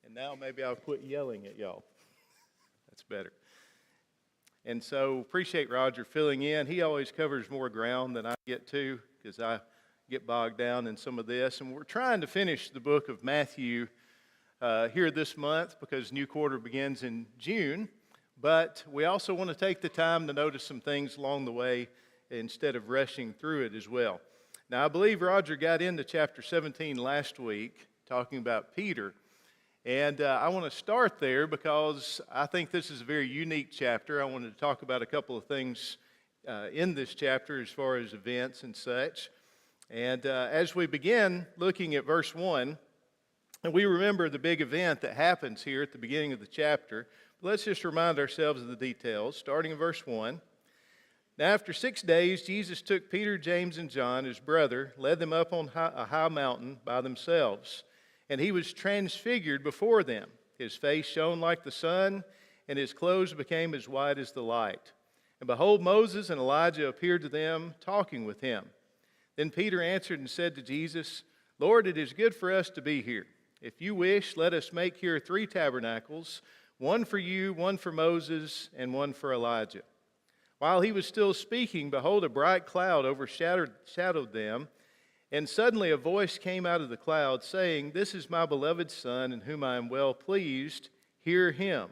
And now maybe I'll quit yelling at y'all. That's better. And so appreciate Roger filling in. He always covers more ground than I get to because I get bogged down in some of this. And we're trying to finish the book of Matthew here this month because new quarter begins in June. But we also want to take the time to notice some things along the way instead of rushing through it as well. Now, I believe Roger got into chapter 17 last week talking about Peter. And I want to start there because I think this is a very unique chapter. I wanted to talk about a couple of things in this chapter as far as events and such. And as we begin looking at verse 1, and we remember the big event that happens here at the beginning of the chapter, let's just remind ourselves of the details, starting in verse 1. Now, after 6 days, Jesus took Peter, James, and John, his brother, led them up on a high mountain by themselves. And he was transfigured before them. His face shone like the sun, and his clothes became as white as the light. And behold, Moses and Elijah appeared to them, talking with him. Then Peter answered and said to Jesus, Lord, it is good for us to be here. If you wish, let us make here 3 tabernacles, one for you, one for Moses, and one for Elijah. While he was still speaking, behold, a bright cloud overshadowed them. And suddenly a voice came out of the cloud, saying, This is my beloved Son, in whom I am well pleased. Hear him.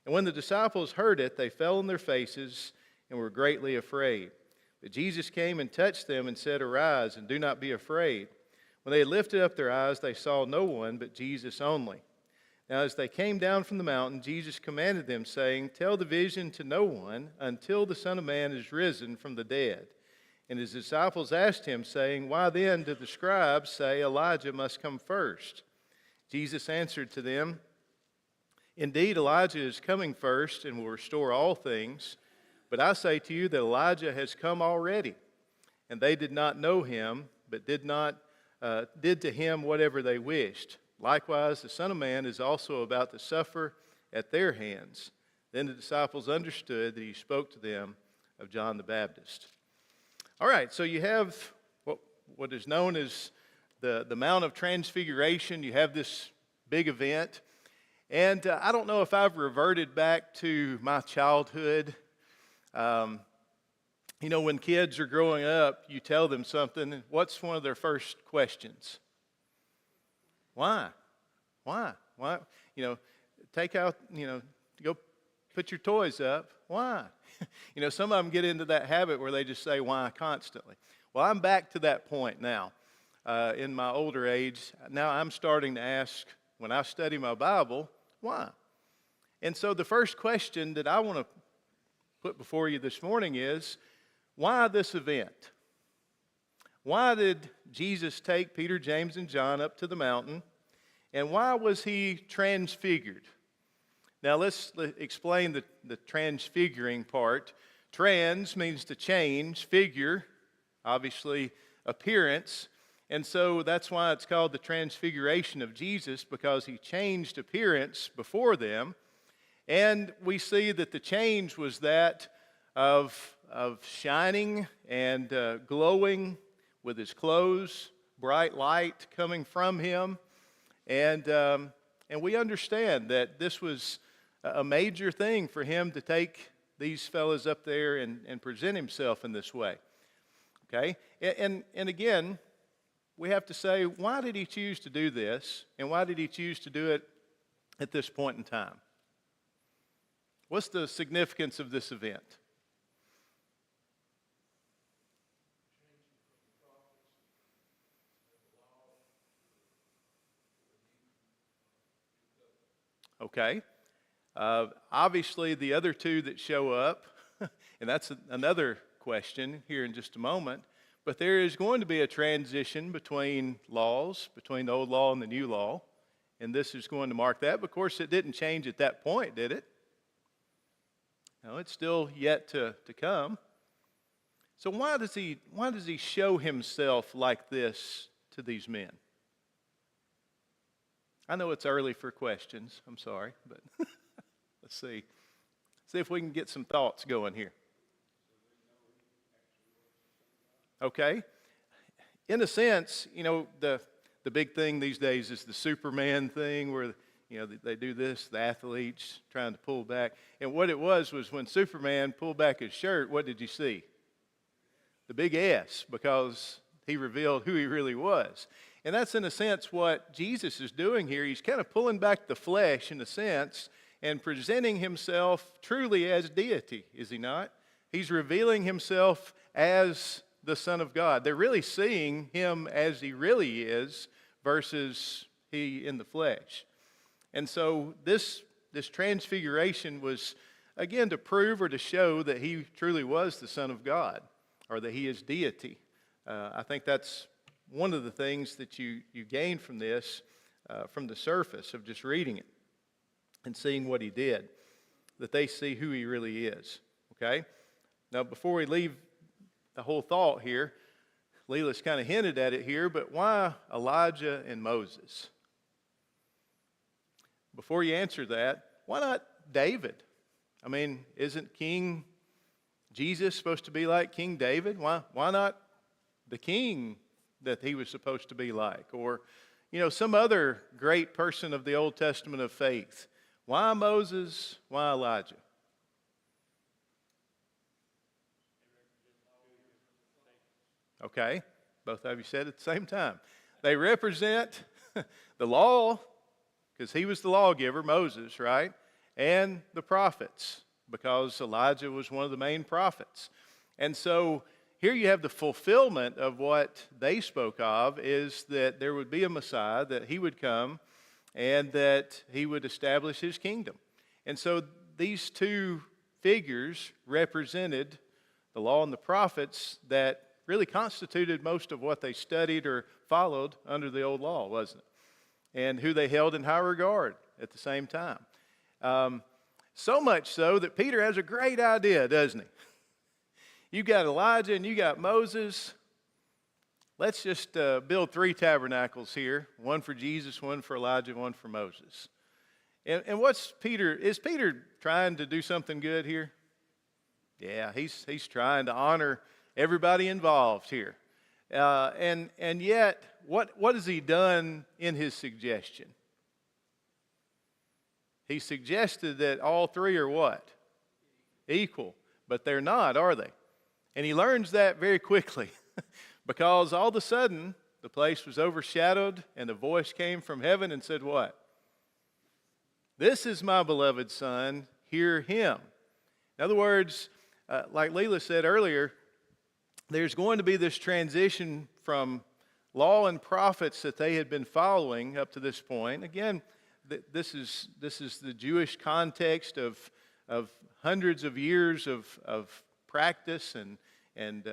And when the disciples heard it, they fell on their faces and were greatly afraid. But Jesus came and touched them and said, Arise, and do not be afraid. When they had lifted up their eyes, they saw no one but Jesus only. Now as they came down from the mountain, Jesus commanded them, saying, Tell the vision to no one until the Son of Man is risen from the dead. And his disciples asked him, saying, Why then do the scribes say Elijah must come first? Jesus answered to them, Indeed, Elijah is coming first and will restore all things. But I say to you that Elijah has come already. And they did not know him, but did to him whatever they wished. Likewise, the Son of Man is also about to suffer at their hands. Then the disciples understood that he spoke to them of John the Baptist. All right, so you have what is known as the Mount of Transfiguration. You have this big event. And I don't know if I've reverted back to my childhood. When kids are growing up, you tell them something. What's one of their first questions? Why? Why? Take out, go put your toys up. Why? Some of them get into that habit where they just say why constantly. Well, I'm back to that point now in my older age. Now I'm starting to ask, when I study my Bible, why? And so the first question that I want to put before you this morning is, why this event? Why did Jesus take Peter, James, and John up to the mountain? And why was he transfigured? Now let's explain the transfiguring part. Trans means to change, figure, obviously appearance. And so that's why it's called the transfiguration of Jesus, because he changed appearance before them. And we see that the change was that of shining and glowing with his clothes, bright light coming from him. And we understand that this was a major thing for him to take these fellas up there and present himself in this way. Okay? And again, we have to say, why did he choose to do this? And why did he choose to do it at this point in time? What's the significance of this event? Okay. Obviously, the other two that show up, and that's another question here in just a moment, but there is going to be a transition between laws, between the old law and the new law, and this is going to mark that. But of course, it didn't change at that point, did it? No, it's still yet to come. So why does he show himself like this to these men? I know it's early for questions. I'm sorry, but let's see. See if we can get some thoughts going here. Okay. In a sense, the big thing these days is the Superman thing where, they do this, the athletes trying to pull back. And what it was when Superman pulled back his shirt, what did you see? The big S, because he revealed who he really was. And that's in a sense what Jesus is doing here. He's kind of pulling back the flesh in a sense and presenting himself truly as deity, is he not? He's revealing himself as the Son of God. They're really seeing him as he really is versus he in the flesh. And so this transfiguration was, again, to prove or to show that he truly was the Son of God, or that he is deity. I think that's one of the things that you gain from this, from the surface of just reading it and seeing what he did, that they see who he really is. Okay? Now, before we leave the whole thought here, Leela's kind of hinted at it here, but why Elijah and Moses? Before you answer that, why not David? I mean, isn't King Jesus supposed to be like King David? Why not the king that he was supposed to be like? Or, some other great person of the Old Testament of faith. Why Moses? Why Elijah? Okay, both of you said it at the same time. They represent the law, because he was the lawgiver, Moses, right? And the prophets, because Elijah was one of the main prophets. And so here you have the fulfillment of what they spoke of, is that there would be a Messiah, that he would come, and that he would establish his kingdom. And so these two figures represented the law and the prophets that really constituted most of what they studied or followed under the old law, wasn't it? And who they held in high regard at the same time. So much so that Peter has a great idea, doesn't he? You got Elijah and you got Moses. Let's just build 3 tabernacles here. One for Jesus, one for Elijah, one for Moses. And what's Peter, is Peter trying to do something good here? Yeah, he's trying to honor everybody involved here. And yet, what has he done in his suggestion? He suggested that all 3 are what? Equal. But they're not, are they? And he learns that very quickly because all of a sudden the place was overshadowed and a voice came from heaven and said what? This is my beloved Son, hear him. In other words, like Leela said earlier, there's going to be this transition from law and prophets that they had been following up to this point. Again, this is the Jewish context of hundreds of years of practice and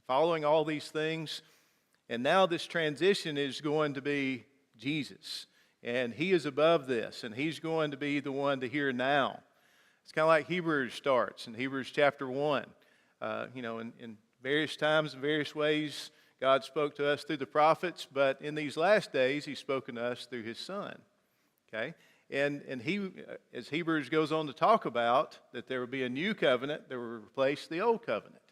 following all these things. And now this transition is going to be Jesus. And he is above this, and he's going to be the one to hear now. It's kind of like Hebrews starts in Hebrews chapter 1. In various times, in various ways, God spoke to us through the prophets, but in these last days, he's spoken to us through his Son. Okay? And he, as Hebrews goes on to talk about, that there would be a new covenant that would replace the old covenant.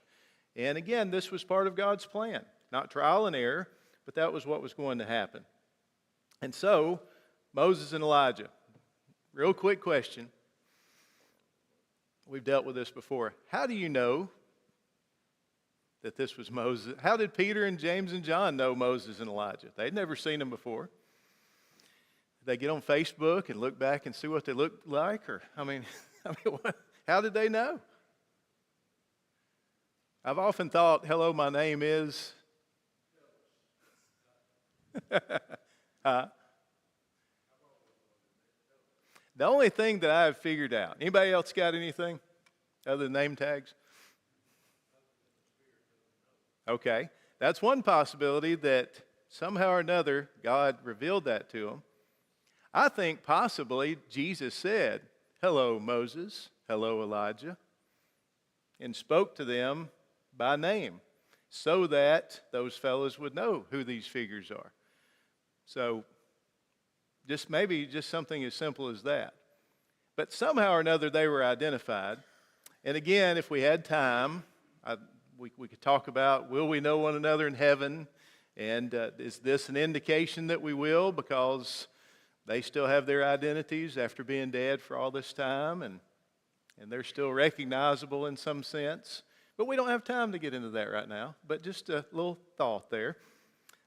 And again, this was part of God's plan. Not trial and error, but that was what was going to happen. And so, Moses and Elijah. Real quick question. We've dealt with this before. How do you know that this was Moses? How did Peter and James and John know Moses and Elijah? They'd never seen them before. Did they get on Facebook and look back and see what they looked like? Or, how did they know? I've often thought, hello, my name is... The only thing that I've figured out, anybody else got anything other than name tags? Okay, that's one possibility, that somehow or another God revealed that to them. I think possibly Jesus said, hello, Moses, hello, Elijah, and spoke to them by name so that those fellows would know who these figures are. So maybe something as simple as that. But somehow or another they were identified. And again, if we had time, we could talk about, will we know one another in heaven? And is this an indication that we will? Because they still have their identities after being dead for all this time, and they're still recognizable in some sense. But we don't have time to get into that right now, but just a little thought there.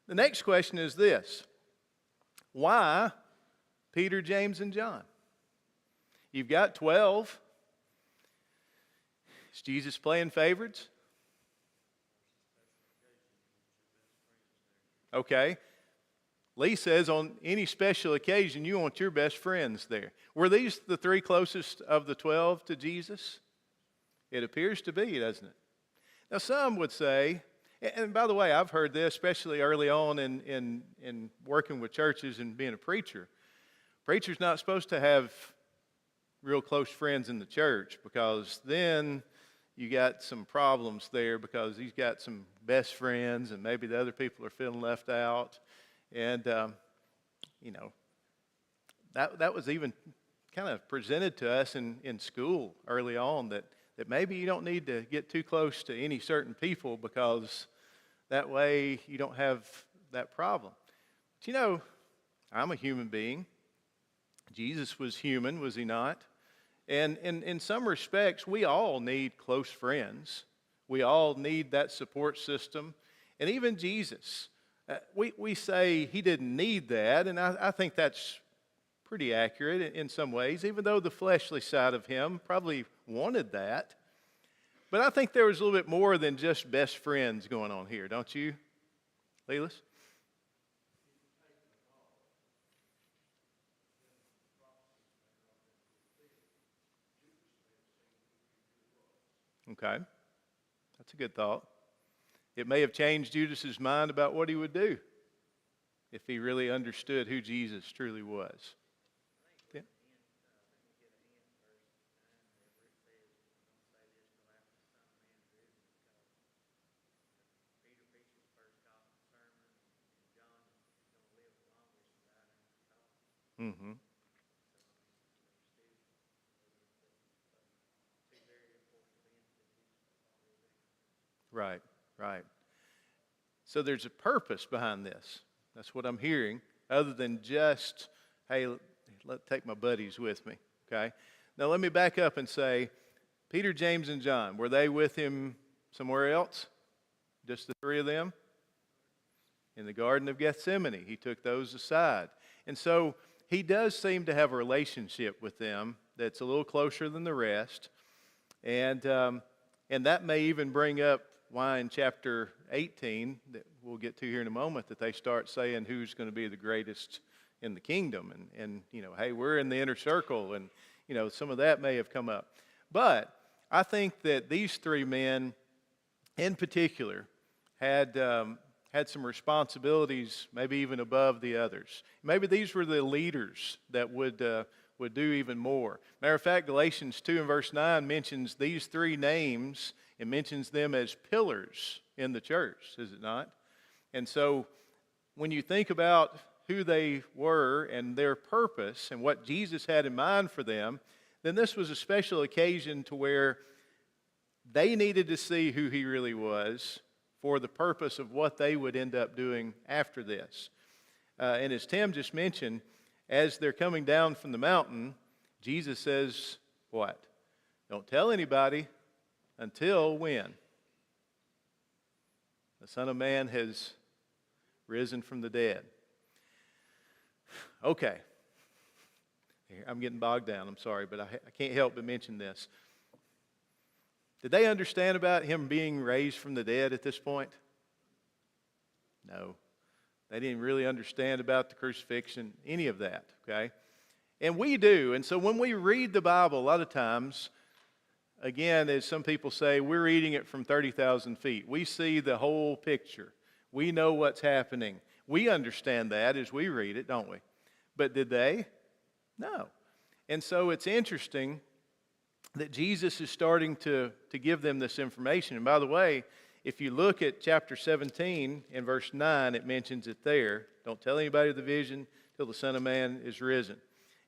The next question is this: why Peter, James, and John? You've got 12. Is Jesus playing favorites? Okay. Lee says on any special occasion you want your best friends there. Were these the three closest of the 12 to Jesus? It appears to be, doesn't it? Now some would say, and by the way, I've heard this, especially early on in working with churches and being a preacher. Preacher's not supposed to have real close friends in the church, because then you got some problems there, because he's got some best friends and maybe the other people are feeling left out. And, that was even kind of presented to us in school early on, that maybe you don't need to get too close to any certain people, because that way you don't have that problem. But I'm a human being. Jesus was human, was he not? And in some respects, we all need close friends. We all need that support system. And even Jesus, we say he didn't need that, and I think that's pretty accurate in some ways, even though the fleshly side of him probably wanted that. But I think there was a little bit more than just best friends going on here, don't you, Lelis? Okay, that's a good thought. It may have changed Judas's mind about what he would do if he really understood who Jesus truly was. Yeah. Mm-hmm. Right, right. So there's a purpose behind this. That's what I'm hearing, other than just, hey, take my buddies with me, okay? Now let me back up and say, Peter, James, and John, were they with him somewhere else? Just the three of them? In the Garden of Gethsemane, he took those aside. And so he does seem to have a relationship with them that's a little closer than the rest. And that may even bring up why in chapter 18, that we'll get to here in a moment, that they start saying who's going to be the greatest in the kingdom. And hey, we're in the inner circle, and, some of that may have come up. But I think that these three men in particular had some responsibilities, maybe even above the others. Maybe these were the leaders that would do even more. Matter of fact, Galatians 2 and verse 9 mentions these three names and mentions them as pillars in the church, is it not? And so when you think about who they were and their purpose and what Jesus had in mind for them, then this was a special occasion to where they needed to see who he really was for the purpose of what they would end up doing after this. And as Tim just mentioned, as they're coming down from the mountain, Jesus says, what? Don't tell anybody until when? The Son of Man has risen from the dead. Okay. I'm getting bogged down, I'm sorry, but I can't help but mention this. Did they understand about him being raised from the dead at this point? No. They didn't really understand about the crucifixion, any of that, okay? And we do. And so when we read the Bible, a lot of times, again, as some people say, we're reading it from 30,000 feet. We see the whole picture. We know what's happening. We understand that as we read it, don't we? But did they? No. And so it's interesting that Jesus is starting to give them this information. And by the way, if you look at chapter 17 and verse 9, it mentions it there. Don't tell anybody the vision till the Son of Man is risen.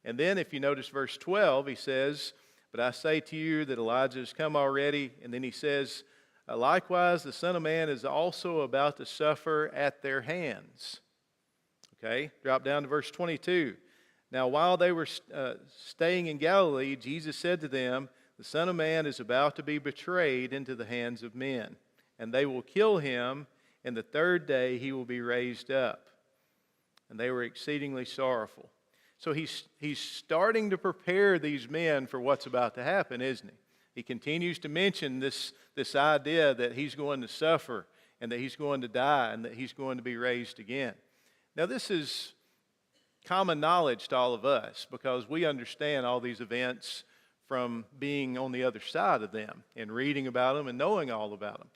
And then if you notice verse 12, he says, but I say to you that Elijah has come already. And then he says, likewise, the Son of Man is also about to suffer at their hands. Okay, drop down to verse 22. Now, while they were staying in Galilee, Jesus said to them, "The Son of Man is about to be betrayed into the hands of men, and they will kill him, and the third day he will be raised up." And they were exceedingly sorrowful. So he's starting to prepare these men for what's about to happen, isn't he? He continues to mention this idea that he's going to suffer and that he's going to die and that he's going to be raised again. Now, this is common knowledge to all of us because we understand all these events from being on the other side of them and reading about them and knowing all about them.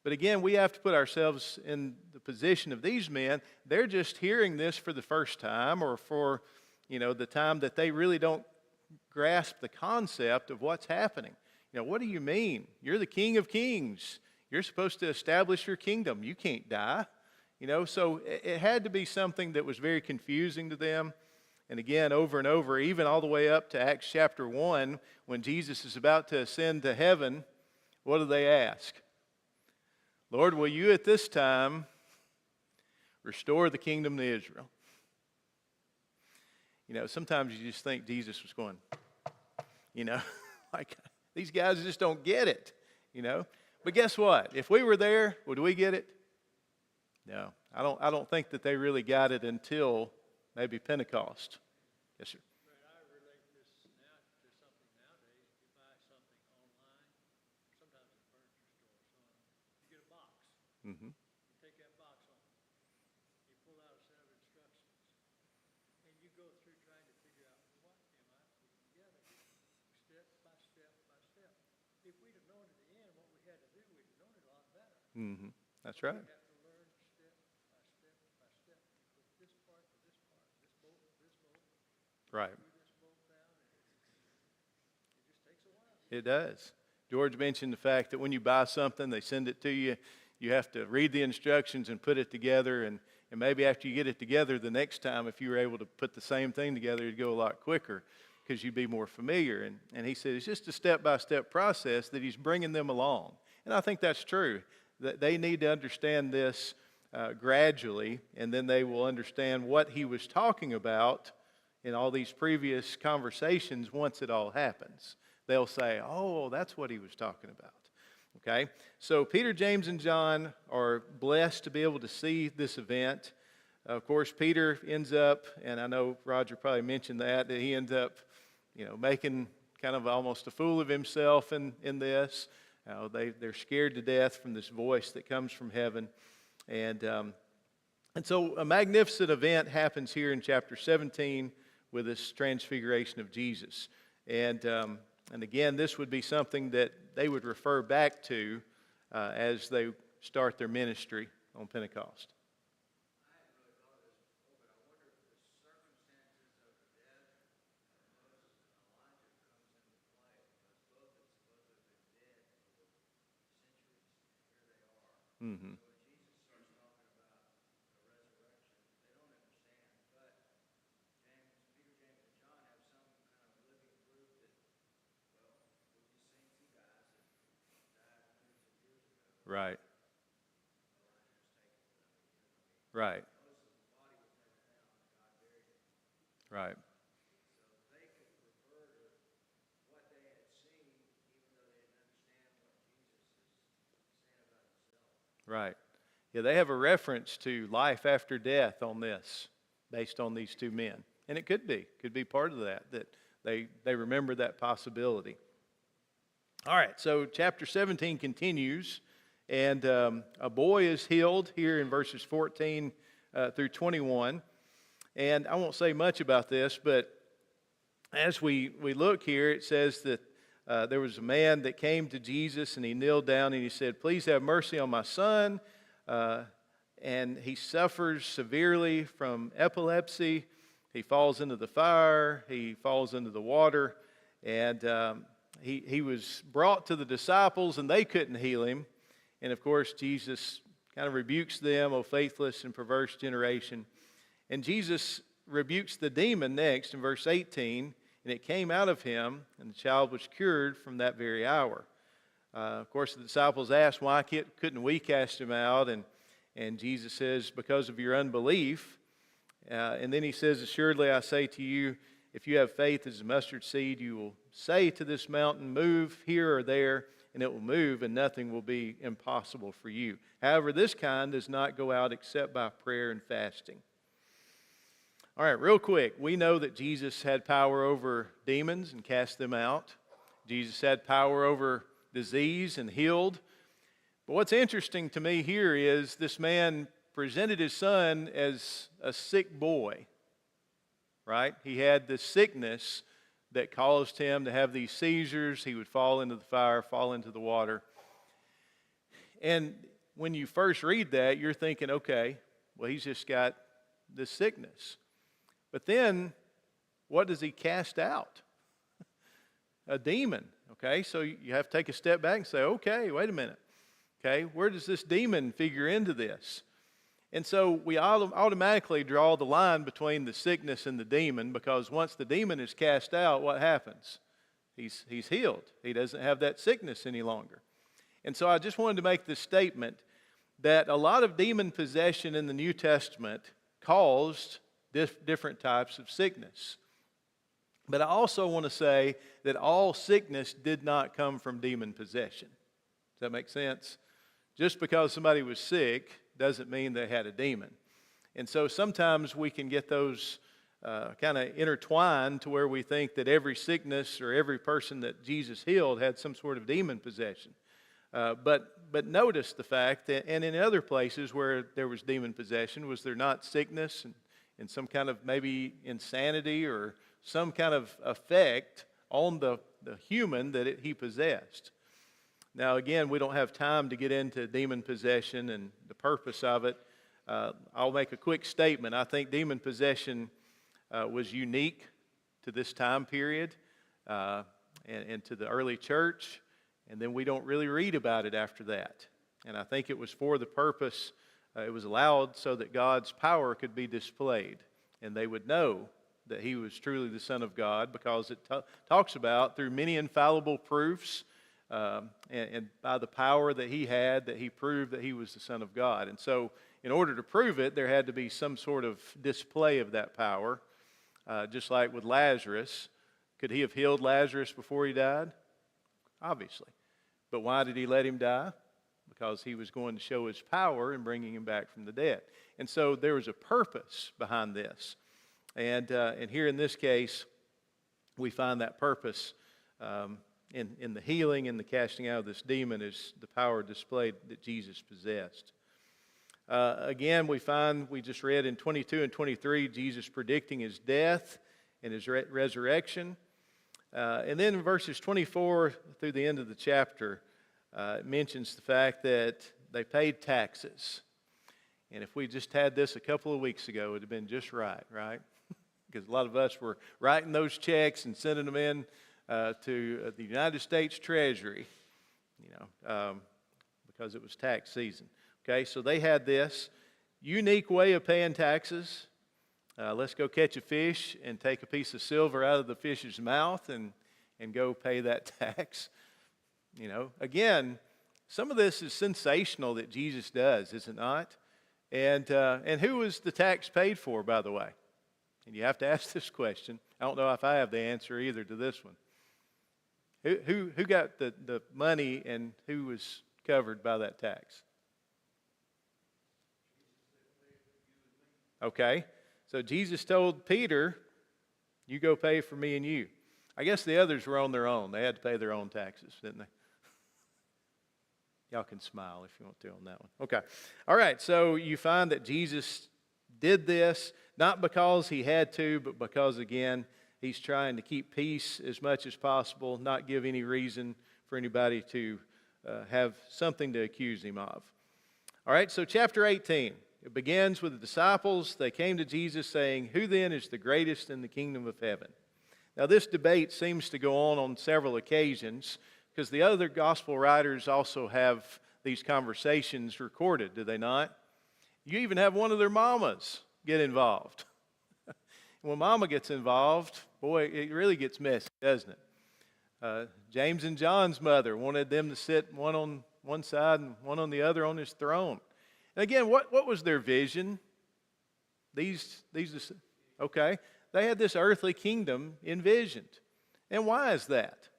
But again, we have to put ourselves in the position of these men. They're just hearing this for the first time or for, the time that they really don't grasp the concept of what's happening. What do you mean? You're the King of Kings. You're supposed to establish your kingdom. You can't die. So it had to be something that was very confusing to them. And again, over and over, even all the way up to Acts chapter 1, when Jesus is about to ascend to heaven, what do they ask? "Lord, will you at this time restore the kingdom to Israel?" Sometimes you just think Jesus was going, like these guys just don't get it, But guess what? If we were there, would we get it? No, I don't think that they really got it until maybe Pentecost. Yes, sir. Right, I relate this now to something nowadays. You buy something online, sometimes at a furniture store, you get a box. Mm-hmm. You take that box home. You pull out a set of instructions. And you go through trying to figure out, what am I putting together? Step by step by step. If we'd have known at the end what we had to do, we'd have known it a lot better. Mm-hmm. That's right. We have to learn step by step by step. You put this part to this part, this bolt to this bolt. Right. This bolt down, and it just takes a while. It does. George mentioned the fact that when you buy something, they send it to you. You have to read the instructions and put it together. And maybe after you get it together, the next time, if you were able to put the same thing together, it'd go a lot quicker because you'd be more familiar. And he said it's just a step-by-step process that he's bringing them along. And I think that's true. That they need to understand this gradually, and then they will understand what he was talking about in all these previous conversations once it all happens. They'll say, "Oh, that's what he was talking about." Okay? So Peter, James, and John are blessed to be able to see this event. Of course, Peter ends up, and I know Roger probably mentioned that he ends up, making kind of almost a fool of himself in this. They're scared to death from this voice that comes from heaven. And so a magnificent event happens here in chapter 17 with this transfiguration of Jesus. And again, this would be something that they would refer back to as they start their ministry on Pentecost. I hadn't really thought of this before, but I wonder if the circumstances of the death of Moses and Elijah comes into play, because both had supposedly been dead for centuries, and here they are. Mm-hmm. So when Jesus starts talking about the resurrection, they don't understand, but Peter, James, and John have some kind of living proof that, well, we've just seen two guys that died hundreds of years ago. Right. Elijah's taken 11 years. Right. Moses' body was never found, and God buried him. Right. So they could refer to what they had seen, even though they didn't understand what Jesus is saying about himself. Right. Yeah, they have a reference to life after death on this, based on these two men. And it could be part of that they remember that possibility. All right, so chapter 17 continues, and a boy is healed here in verses 14 through 21. And I won't say much about this, but as we look here, it says that there was a man that came to Jesus, and he kneeled down and he said, "Please have mercy on my son." And he suffers severely from epilepsy. He falls into the fire. He falls into the water. And he was brought to the disciples, and they couldn't heal him. And of course, Jesus kind of rebukes them, "O faithless and perverse generation." And Jesus rebukes the demon next in verse 18. And it came out of him, and the child was cured from that very hour. Of course, the disciples asked, "Why couldn't we cast him out?" And Jesus says, "Because of your unbelief." And then he says, assuredly I say to you, if you have faith as a mustard seed, you will say to this mountain, move here or there, and it will move, and nothing will be impossible for you. However, this kind does not go out except by prayer and fasting. All right, real quick, we know that Jesus had power over demons and cast them out. Jesus had power over disease and healed. But what's interesting to me here is this man presented his son as a sick boy, right? He had this sickness that caused him to have these seizures. He would fall into the fire, fall into the water. And when you first read that, you're thinking, okay, well, he's just got this sickness. But then, what does he cast out? A demon, okay? So you have to take a step back and say, okay, wait a minute. Okay, where does this demon figure into this? And so we automatically draw the line between the sickness and the demon, because once the demon is cast out, what happens? He's healed. He doesn't have that sickness any longer. And so I just wanted to make this statement that a lot of demon possession in the New Testament caused different types of sickness. But I also want to say that all sickness did not come from demon possession. Does that make sense? Just because somebody was sick doesn't mean they had a demon. And so sometimes we can get those kind of intertwined to where we think that every sickness or every person that Jesus healed had some sort of demon possession. But notice the fact that, and in other places where there was demon possession, was there not sickness and some kind of maybe insanity or some kind of effect on the human that he possessed? Now, again, we don't have time to get into demon possession and the purpose of it. I'll make a quick statement. I think demon possession was unique to this time period and to the early church, and then we don't really read about it after that. And I think it was for the purpose, it was allowed so that God's power could be displayed, and they would know that he was truly the Son of God, because it talks about through many infallible proofs, and by the power that he had, that he proved that he was the Son of God. And so in order to prove it, there had to be some sort of display of that power, just like with Lazarus. Could he have healed Lazarus before he died? Obviously. But why did he let him die? Because he was going to show his power in bringing him back from the dead. And so there was a purpose behind this. And here in this case, we find that purpose in the healing and the casting out of this demon is the power displayed that Jesus possessed. Again, we just read in 22 and 23, Jesus predicting his death and his resurrection. And then in verses 24 through the end of the chapter, it mentions the fact that they paid taxes. And if we just had this a couple of weeks ago, it would have been just right? Because a lot of us were writing those checks and sending them in to the United States Treasury, because it was tax season. Okay, so they had this unique way of paying taxes. Let's go catch a fish and take a piece of silver out of the fish's mouth and go pay that tax. Again, some of this is sensational that Jesus does, is it not? And who was the tax paid for, by the way? And you have to ask this question. I don't know if I have the answer either to this one. Who got the money and who was covered by that tax? Okay, so Jesus told Peter, you go pay for me and you. I guess the others were on their own. They had to pay their own taxes, didn't they? Y'all can smile if you want to on that one. Okay, all right, so you find that Jesus did this not because he had to, but because, again, he's trying to keep peace as much as possible, not give any reason for anybody to have something to accuse him of. All right, so chapter 18. It begins with the disciples. They came to Jesus saying, who then is the greatest in the kingdom of heaven? Now, this debate seems to go on several occasions because the other gospel writers also have these conversations recorded, do they not? You even have one of their mamas get involved. When mama gets involved, boy, it really gets messy, doesn't it? James and John's mother wanted them to sit one on one side and one on the other on his throne. And again, what was their vision? Okay, they had this earthly kingdom envisioned. And why is that?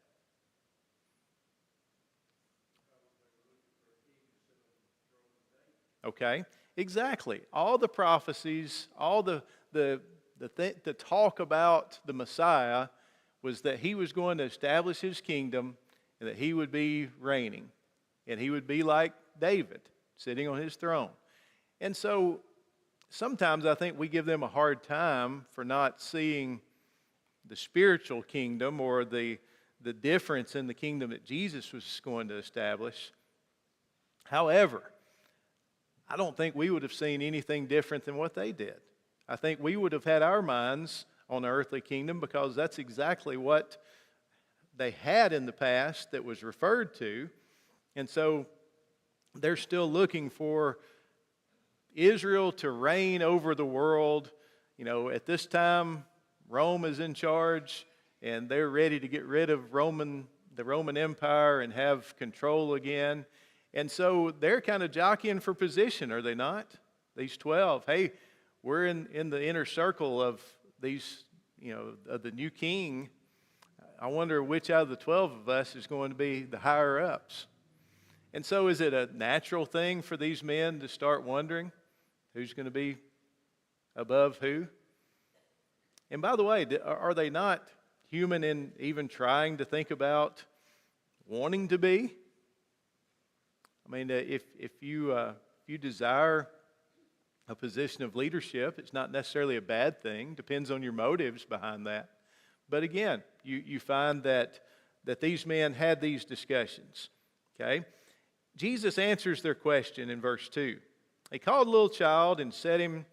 Okay, exactly. All the prophecies, all the talk about the Messiah was that he was going to establish his kingdom and that he would be reigning. And he would be like David, sitting on his throne. And so sometimes I think we give them a hard time for not seeing the spiritual kingdom or the difference in the kingdom that Jesus was going to establish. However, I don't think we would have seen anything different than what they did. I think we would have had our minds on the earthly kingdom because that's exactly what they had in the past that was referred to. And so they're still looking for Israel to reign over the world. You know, at this time, Rome is in charge, and they're ready to get rid of the Roman Empire and have control again. And so they're kind of jockeying for position, are they not? These 12. Hey, we're in the inner circle of these, of the new king. I wonder which out of the 12 of us is going to be the higher ups. And so is it a natural thing for these men to start wondering who's going to be above who? And by the way, are they not human in even trying to think about wanting to be? I mean, if you desire a position of leadership, it's not necessarily a bad thing. Depends on your motives behind that. But again, you find that these men had these discussions. Okay? Jesus answers their question in verse 2. He called a little child and set him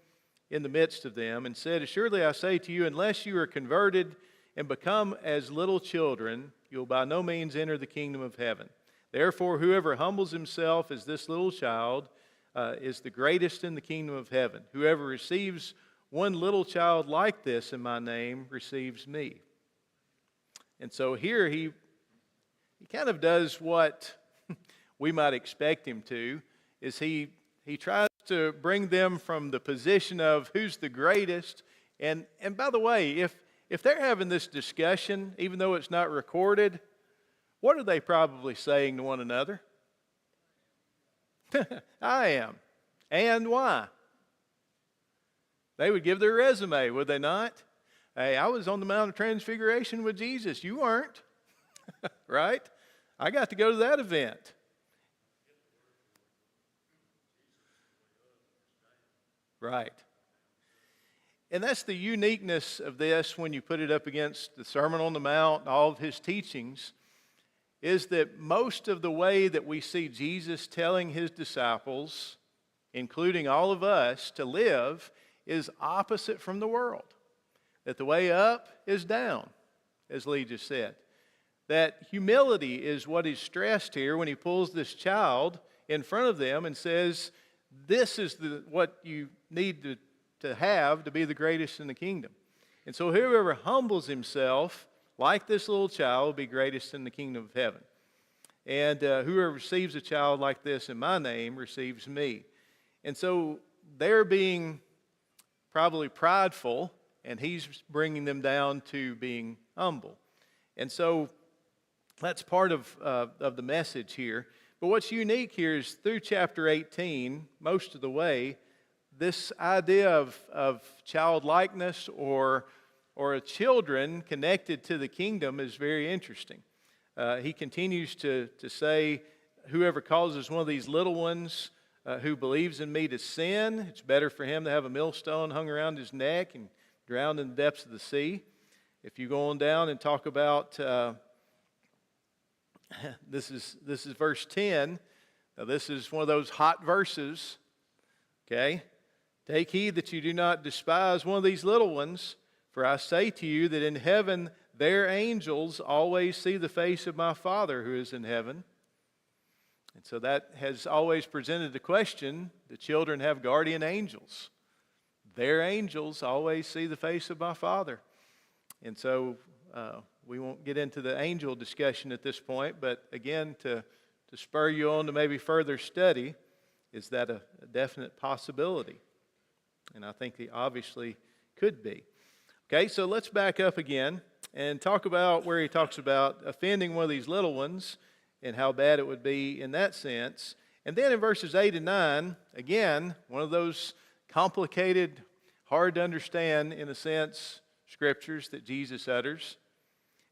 in the midst of them and said, "Assuredly I say to you, unless you are converted and become as little children, you will by no means enter the kingdom of heaven. Therefore, whoever humbles himself as this little child is the greatest in the kingdom of heaven. Whoever receives one little child like this in my name receives me." And so here he kind of does what we might expect him to, is he tries to bring them from the position of who's the greatest. And by the way, if they're having this discussion, even though it's not recorded, what are they probably saying to one another? I am. And why? They would give their resume, would they not? Hey, I was on the Mount of Transfiguration with Jesus. You weren't. Right? I got to go to that event. Right. And that's the uniqueness of this when you put it up against the Sermon on the Mount and all of his teachings, is that most of the way that we see Jesus telling his disciples, including all of us, to live is opposite from the world. That the way up is down, as Lee just said. That humility is what is stressed here when he pulls this child in front of them and says, this is what you need to have to be the greatest in the kingdom. And so whoever humbles himself like this little child will be greatest in the kingdom of heaven. And whoever receives a child like this in my name receives me. And so they're being probably prideful, and he's bringing them down to being humble. And so that's part of the message here. But what's unique here is through chapter 18, most of the way, this idea of childlikeness or children connected to the kingdom is very interesting. He continues to say, whoever causes one of these little ones who believes in me to sin, it's better for him to have a millstone hung around his neck and drowned in the depths of the sea. If you go on down and talk about, this is verse 10. Now this is one of those hot verses. Okay? Take heed that you do not despise one of these little ones, for I say to you that in heaven their angels always see the face of my Father who is in heaven. And so that has always presented the question, the children have guardian angels. Their angels always see the face of my Father. And so we won't get into the angel discussion at this point, but again, to spur you on to maybe further study, is that a definite possibility? And I think he obviously could be. Okay, so let's back up again and talk about where he talks about offending one of these little ones and how bad it would be in that sense. And then in verses 8 and 9, again, one of those complicated, hard to understand, in a sense, scriptures that Jesus utters.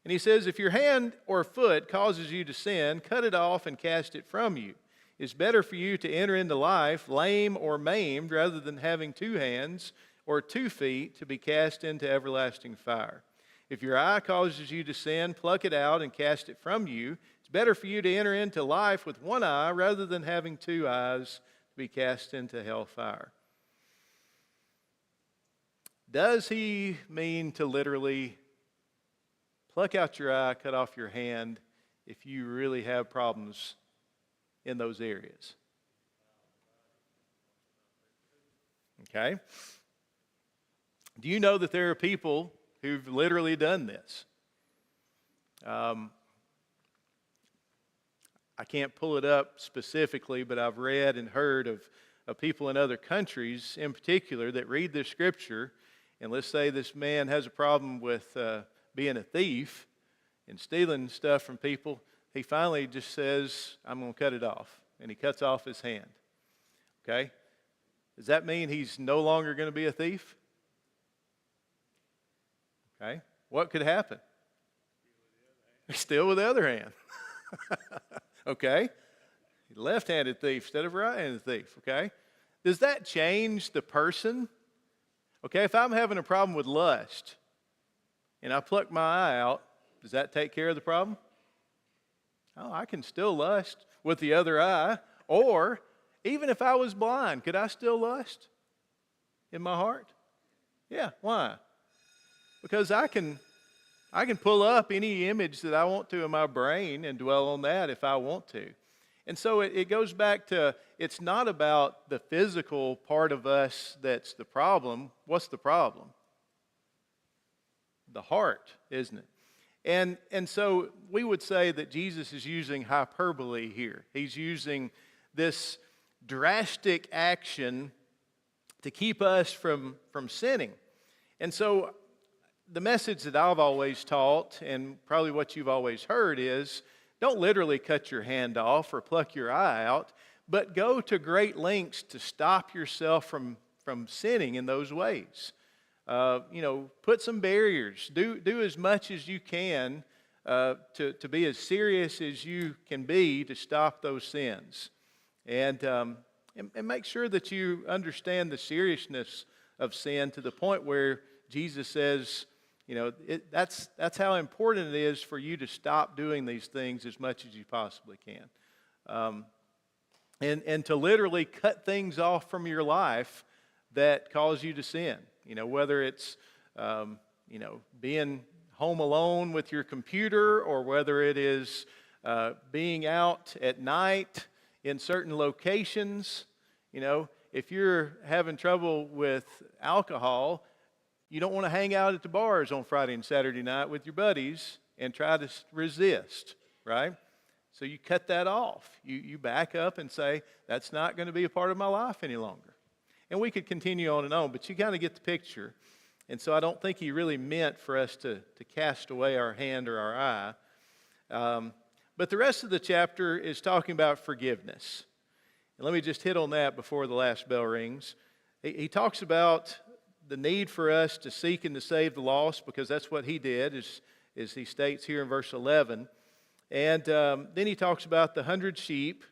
And he says, if your hand or foot causes you to sin, cut it off and cast it from you. It's better for you to enter into life lame or maimed rather than having 2 hands or 2 feet to be cast into everlasting fire. If your eye causes you to sin, pluck it out and cast it from you. It's better for you to enter into life with 1 eye rather than having 2 eyes to be cast into hellfire. Does he mean to literally pluck out your eye, cut off your hand if you really have problems in those areas? Okay. Do you know that there are people who've literally done this? I can't pull it up specifically, but I've read and heard of people in other countries in particular that read this scripture, and let's say this man has a problem with being a thief and stealing stuff from people. He finally just says, I'm going to cut it off, and he cuts off his hand. Okay? Does that mean he's no longer going to be a thief? Okay. What could happen? Steal with the other hand. Okay. Left-handed thief instead of right-handed thief. Okay. Does that change the person? Okay. If I'm having a problem with lust and I pluck my eye out, does that take care of the problem? Oh, I can still lust with the other eye. Or even if I was blind, could I still lust in my heart? Yeah. Why? Because I can pull up any image that I want to in my brain and dwell on that if I want to. And so it goes back to, it's not about the physical part of us that's the problem. What's the problem? The heart, isn't it? And so we would say that Jesus is using hyperbole here. He's using this drastic action to keep us from sinning. And so the message that I've always taught, and probably what you've always heard, is don't literally cut your hand off or pluck your eye out, but go to great lengths to stop yourself from sinning in those ways. Put some barriers. Do as much as you can to be as serious as you can be to stop those sins. And make sure that you understand the seriousness of sin to the point where Jesus says, that's how important it is for you to stop doing these things as much as you possibly can. And to literally cut things off from your life that cause you to sin. Whether it's, being home alone with your computer, or whether it is being out at night in certain locations. If you're having trouble with alcohol, you don't want to hang out at the bars on Friday and Saturday night with your buddies and try to resist, right? So you cut that off. You back up and say, that's not going to be a part of my life any longer. And we could continue on and on, but you kind of get the picture. And so I don't think he really meant for us to cast away our hand or our eye. But the rest of the chapter is talking about forgiveness. And let me just hit on that before the last bell rings. He talks about the need for us to seek and to save the lost, because that's what he did, as he states here in verse 11. And then he talks about the 100 sheep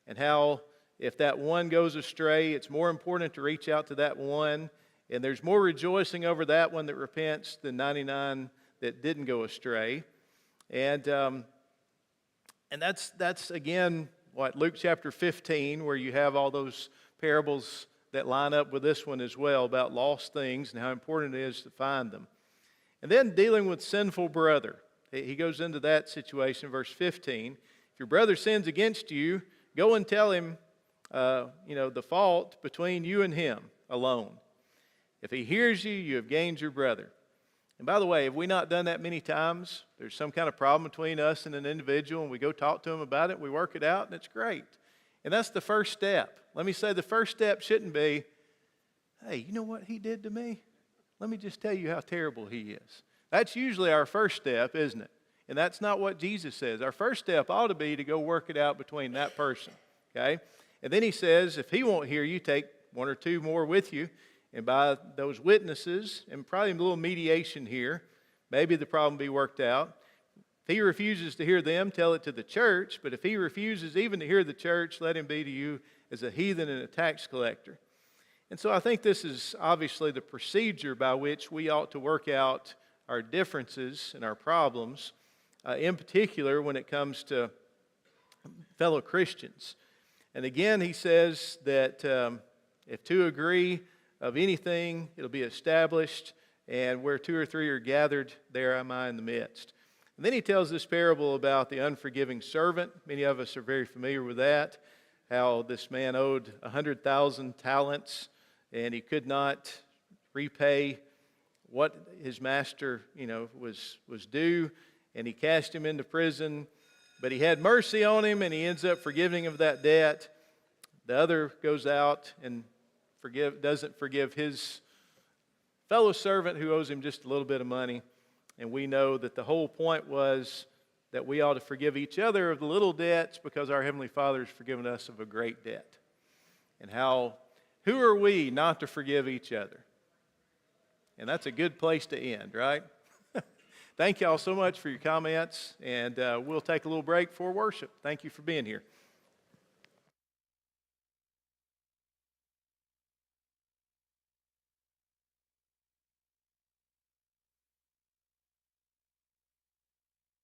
and how if that one goes astray, it's more important to reach out to that one. And there's more rejoicing over that one that repents than 99 that didn't go astray. And that's again, Luke chapter 15, where you have all those parables that line up with this one as well about lost things and how important it is to find them. And then dealing with sinful brother. He goes into that situation, verse 15. If your brother sins against you, go and tell him, the fault between you and him alone. If he hears you, you have gained your brother. And by the way, have we not done that many times? There's some kind of problem between us and an individual, and we go talk to him about it, we work it out, and it's great. And that's the first step. Let me say the first step shouldn't be, hey, you know what he did to me? Let me just tell you how terrible he is. That's usually our first step, isn't it? And that's not what Jesus says. Our first step ought to be to go work it out between that person, okay? And then he says, if he won't hear you, take one or two more with you. And by those witnesses, and probably a little mediation here, maybe the problem be worked out. If he refuses to hear them, tell it to the church. But if he refuses even to hear the church, let him be to you as a heathen and a tax collector. And so I think this is obviously the procedure by which we ought to work out our differences and our problems, in particular when it comes to fellow Christians. And again, he says that if two agree of anything, it'll be established, and where two or three are gathered, there am I in the midst. And then he tells this parable about the unforgiving servant. Many of us are very familiar with that, how this man owed 100,000 talents, and he could not repay what his master, was due, and he cast him into prison. But he had mercy on him, and he ends up forgiving him of that debt. The other goes out and doesn't forgive his fellow servant who owes him just a little bit of money. And we know that the whole point was that we ought to forgive each other of the little debts because our Heavenly Father has forgiven us of a great debt. And who are we not to forgive each other? And that's a good place to end, right? Thank you all so much for your comments, and we'll take a little break for worship. Thank you for being here.